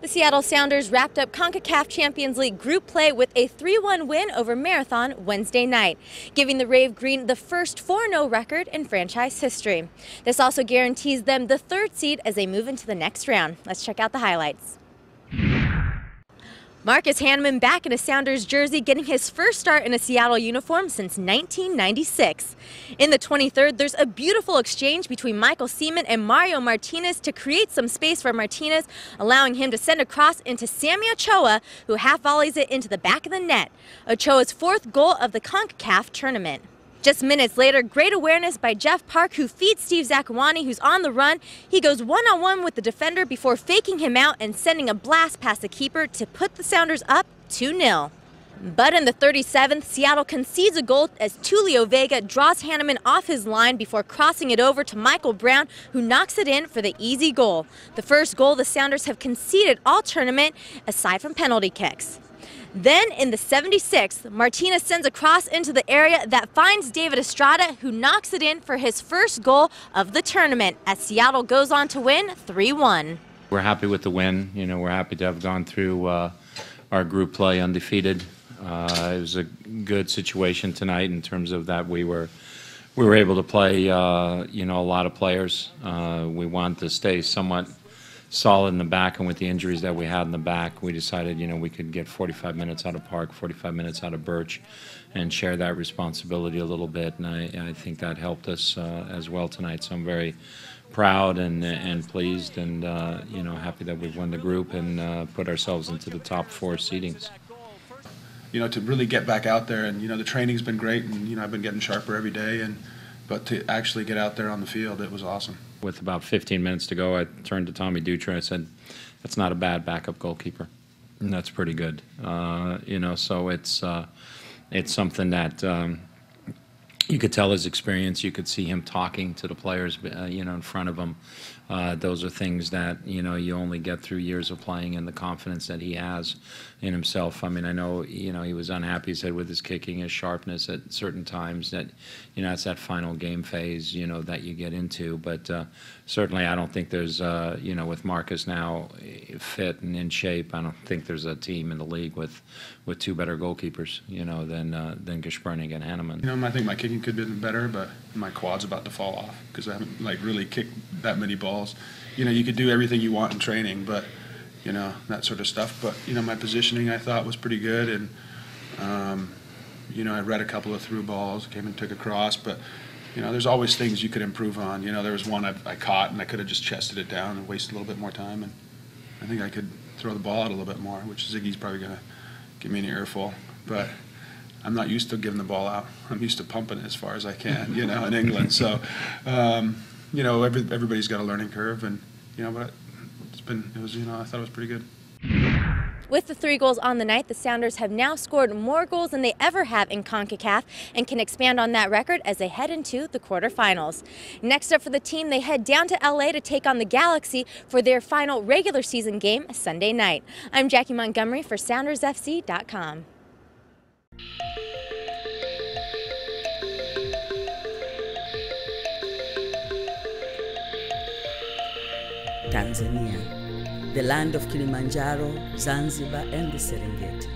The Seattle Sounders wrapped up CONCACAF Champions League group play with a 3-1 win over Marathon Wednesday night, giving the Rave Green the first 4-0 record in franchise history. This also guarantees them the third seed as they move into the next round. Let's check out the highlights. Marcus Hanneman back in a Sounders jersey, getting his first start in a Seattle uniform since 1996. In the 23rd, there's a beautiful exchange between Michael Seaman and Mario Martinez to create some space for Martinez, allowing him to send a cross into Sammy Ochoa, who half volleys it into the back of the net. Ochoa's fourth goal of the CONCACAF tournament. Just minutes later, great awareness by Jeff Park, who feeds Steve Zakawani, who's on the run. He goes one-on-one with the defender before faking him out and sending a blast past the keeper to put the Sounders up 2-0. But in the 37th, Seattle concedes a goal as Tulio Vega draws Hanneman off his line before crossing it over to Michael Brown, who knocks it in for the easy goal. The first goal the Sounders have conceded all tournament, aside from penalty kicks. Then in the 76th, Martinez sends a cross into the area that finds David Estrada, who knocks it in for his first goal of the tournament as Seattle goes on to win 3-1. We're happy with the win. We're happy to have gone through our group play undefeated. It was a good situation tonight in terms of that we were able to play a lot of players. We wanted to stay somewhat solid in the back, and with the injuries that we had in the back, we decided we could get 45 minutes out of Park, 45 minutes out of Birch, and share that responsibility a little bit, and I think that helped us as well tonight. So I'm very proud and pleased and happy that we've won the group and put ourselves into the top 4 seedings. To really get back out there, and the training's been great, and I've been getting sharper every day, but to actually get out there on the field, it was awesome. With about 15 minutes to go, I turned to Tommy Dutra. I said, "That's not a bad backup goalkeeper, and that's pretty good." So it's something that you could tell his experience. You could see him talking to the players, in front of him. Those are things that you only get through years of playing, and the confidence that he has in himself. I mean, I know he was unhappy, he said, with his kicking, his sharpness at certain times. That it's that final game phase that you get into. But certainly, I don't think there's with Marcus now fit and in shape, I don't think there's a team in the league with 2 better goalkeepers than Geschperning and Hanneman. I think my kicking could have been better, but my quad's about to fall off because I haven't really kicked that many balls. You could do everything you want in training, but that sort of stuff. But my positioning I thought was pretty good, and I read a couple of through balls, came and took a cross, but there's always things you could improve on. There was one I caught and I could have just chested it down and wasted a little bit more time, and I think I could throw the ball out a little bit more, which Ziggy's probably going to give me an earful, but I'm not used to giving the ball out. I'm used to pumping it as far as I can, in England. So, everybody's got a learning curve, and but I thought it was pretty good. With the 3 goals on the night, the Sounders have now scored more goals than they ever have in CONCACAF and can expand on that record as they head into the quarterfinals. Next up for the team, they head down to LA to take on the Galaxy for their final regular season game Sunday night. I'm Jackie Montgomery for SoundersFC.com. Tanzania, the land of Kilimanjaro, Zanzibar, and the Serengeti.